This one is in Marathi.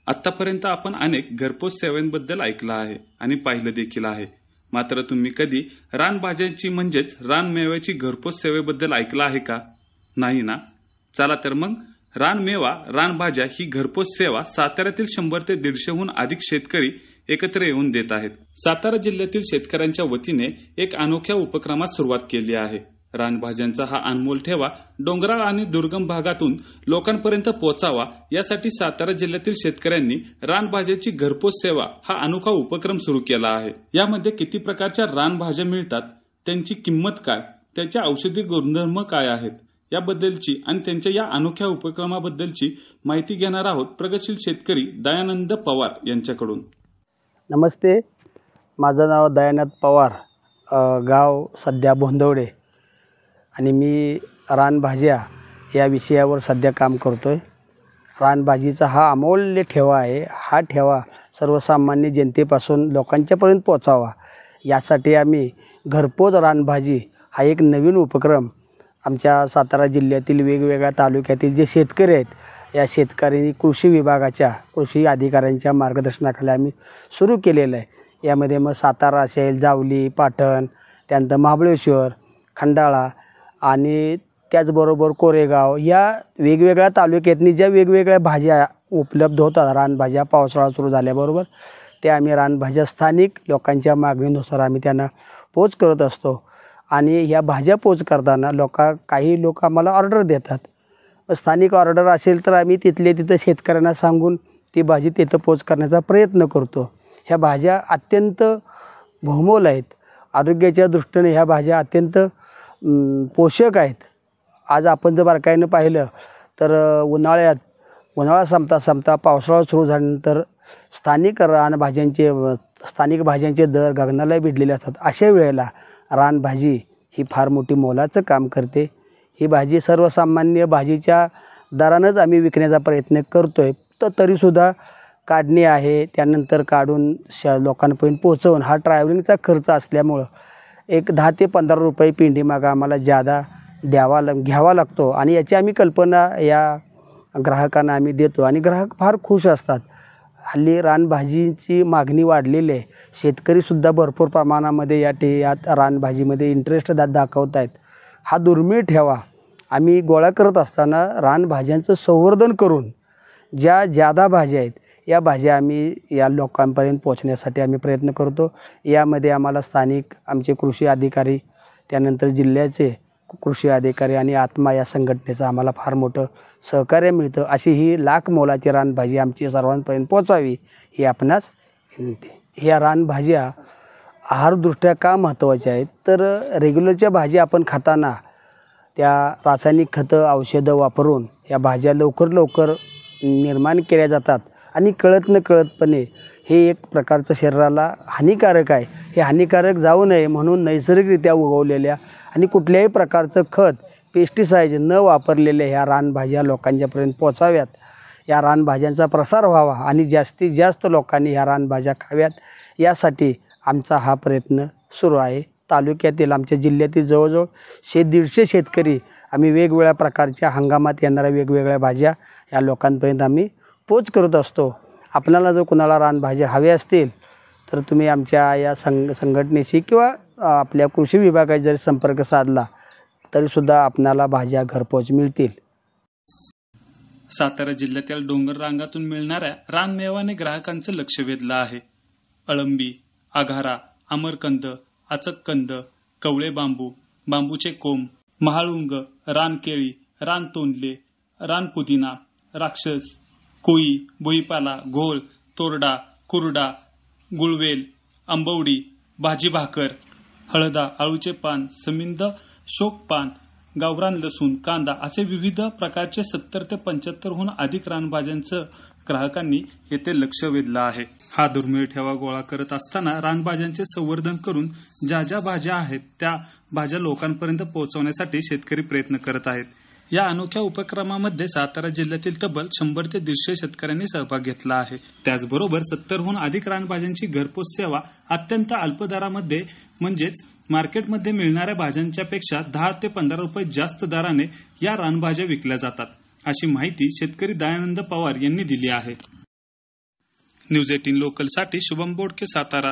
आतापर्यंत आपण अनेक घरपोच सेवांबद्दल ऐकलं आहे आणि पाहिलं देखील आहे. मात्र तुम्ही कधी रानभाज्यांची म्हणजेच रानमेव्याची घरपोच सेवेबद्दल ऐकलं आहे का? नाही ना? चला तर मग रानमेवा रानभाज्या ही घरपोच सेवा साताऱ्यातील 100 ते 150हून अधिक शेतकरी एकत्र येऊन देत आहेत. सातारा जिल्ह्यातील शेतकऱ्यांच्या वतीने एक अनोख्या उपक्रमास सुरुवात केली आहे. रानभाज्यांचा हा अनमोल ठेवा डोंगराळ आणि दुर्गम भागातून लोकांपर्यंत पोहोचावा यासाठी सातारा जिल्ह्यातील शेतकऱ्यांनी रानभाज्याची घरपोच सेवा हा अनोखा उपक्रम सुरू केला आहे. यामध्ये किती प्रकारच्या रानभाज्या मिळतात, त्यांची किंमत काय, त्याचे औषधी गुणधर्म काय आहेत याबद्दलची आणि त्यांच्या या अनोख्या उपक्रमाबद्दलची माहिती घेणार आहोत प्रगतशील शेतकरी दयानंद पवार यांच्याकडून. नमस्ते, माझं नाव दयानंद पवार, गाव सध्या बोंदवडे आणि मी रानभाज्या या विषयावर सध्या काम करतो आहे. रानभाजीचा हा अमूल्य ठेवा आहे. हा ठेवा सर्वसामान्य जनतेपासून लोकांच्यापर्यंत पोचावा यासाठी आम्ही घरपोच रानभाजी हा एक नवीन उपक्रम आमच्या सातारा जिल्ह्यातील वेगवेगळ्या तालुक्यातील जे शेतकरी आहेत या शेतकऱ्यांनी कृषी विभागाच्या कृषी अधिकाऱ्यांच्या मार्गदर्शनाखाली आम्ही सुरू केलेलं आहे. यामध्ये मग सातारा असेल, जावली, पाटण, त्यानंतर महाबळेश्वर, खंडाळा आणि त्याचबरोबर कोरेगाव या वेगवेगळ्या तालुक्यातनी ज्या वेगवेगळ्या भाज्या उपलब्ध होतात रानभाज्या पावसाळा सुरू झाल्याबरोबर त्या आम्ही रानभाज्या स्थानिक लोकांच्या मागणीनुसार आम्ही त्यांना पोच करत असतो. आणि ह्या भाज्या पोच करताना काही लोक आम्हाला ऑर्डर देतात. स्थानिक ऑर्डर असेल तर आम्ही तिथं शेतकऱ्यांना सांगून ती भाजी तिथं पोच करण्याचा प्रयत्न करतो. ह्या भाज्या अत्यंत बहुमोल आहेत. आरोग्याच्या दृष्टीने ह्या भाज्या अत्यंत पोषक आहेत. आज आपण जर बारकाईनं पाहिलं तर उन्हाळा संपता पावसाळा सुरू झाल्यानंतर स्थानिक भाज्यांचे दर गगनाला भिडलेले असतात. अशा वेळेला रानभाजी ही फार मोठी मोलाचं काम करते. ही भाजी सर्वसामान्य भाजीच्या दरानंच आम्ही विकण्याचा प्रयत्न करतो आहे. तर तरीसुद्धा काढणी आहे, त्यानंतर काढून लोकांपर्यंत पोहोचवून हा ट्रॅव्हलिंगचा खर्च असल्यामुळं एक 10 ते 15 रुपये पेंडी मागं आम्हाला ज्यादा घ्यावा लागतो. आणि याची आम्ही कल्पना या ग्राहकांना आम्ही देतो आणि ग्राहक फार खुश असतात. हल्ली रानभाजीची मागणी वाढलेली आहे. शेतकरीसुद्धा भरपूर प्रमाणामध्ये यात रानभाजीमध्ये इंटरेस्ट दाखवत आहेत. हा दुर्मिळ ठेवा आम्ही गोळा करत असताना रानभाज्यांचं संवर्धन करून ज्या ज्यादा भाज्या आहेत या भाज्या आम्ही या लोकांपर्यंत पोहोचण्यासाठी आम्ही प्रयत्न करतो. यामध्ये आम्हाला स्थानिक आमचे कृषी अधिकारी, त्यानंतर जिल्ह्याचे कृषी अधिकारी आणि आत्मा या संघटनेचं आम्हाला फार मोठं सहकार्य मिळतं. अशी ही लाख मोलाची रानभाजी आमची सर्वांपर्यंत पोचावी ही आपणास विनंती. ह्या रानभाज्या आहारदृष्ट्या का महत्त्वाच्या आहेत तर रेग्युलरच्या भाज्या आपण खाताना त्या रासायनिक खतं औषधं वापरून या भाज्या लवकर निर्माण केल्या जातात आणि कळतपणे हे एक प्रकारचं शरीराला हानिकारक आहे. हे हानिकारक जाऊ नये म्हणून नैसर्गिकरित्या उगवलेल्या आणि कुठल्याही प्रकारचं खत, पेस्टिसाइड न वापरलेल्या ह्या रानभाज्या लोकांच्यापर्यंत पोचाव्यात. या रानभाज्यांचा प्रसार व्हावा आणि जास्तीत जास्त लोकांनी ह्या रानभाज्या खाव्यात यासाठी आमचा हा प्रयत्न सुरू आहे. तालुक्यातील आमच्या जिल्ह्यातील जवळजवळ 100-150 शेतकरी आम्ही वेगवेगळ्या प्रकारच्या हंगामात येणाऱ्या वेगवेगळ्या भाज्या या लोकांपर्यंत आम्ही पोच करत असतो. आपल्याला जर कोणाला रानभाज्या हव्या असतील तर तुम्ही आमच्या या संघटनेशी किंवा आपल्या कृषी विभागाशी जरी संपर्क साधला तरीसुद्धा आपल्याला भाज्या घरपोच मिळतील. सातारा जिल्ह्यातील डोंगर रांगातून मिळणाऱ्या रानमेवाने ग्राहकांचं लक्ष वेधलं आहे. अळंबी, आघारा, आमरकंद, आचककंद, कवळे बांबू, बांबूचे कोंब, महाळुंग, रानकेळी, रानतोंडले, रानपुदिना, राक्षस, कोळी, भुईपाला, घोळ, तोरडा, कुरडा, गुळवेल, आंबवडी, भाजी भाकर, हळदा, आळूचे पान, समिंद, शोकपान, गावरान लसूण, कांदा असे विविध प्रकारचे 70 ते 75हून अधिक रानभाज्यांचं ग्राहकांनी येथे लक्ष वेधलं आहे. हा दुर्मिळ ठेवा गोळा करत असताना रानभाज्यांचे संवर्धन करून ज्या भाज्या आहेत त्या भाज्या लोकांपर्यंत पोहोचवण्यासाठी शेतकरी प्रयत्न करत आहेत. या अनोख्या उपक्रमामध्ये सातारा जिल्ह्यातील तब्बल 100 ते 150 शेतकऱ्यांनी सहभाग घेतला आहे. त्याचबरोबर 70हून अधिक रानभाज्यांची घरपोच सेवा अत्यंत अल्प दरामध्ये म्हणजेच मार्केटमध्ये मिळणाऱ्या भाज्यांच्या पेक्षा 10 ते 15 रुपये जास्त दराने या रानभाज्या विकल्या जातात, अशी माहिती शेतकरी दयानंद पवार यांनी दिली आहे. न्यूज 18 लोकलसाठी शुभम बोडके, सातारा.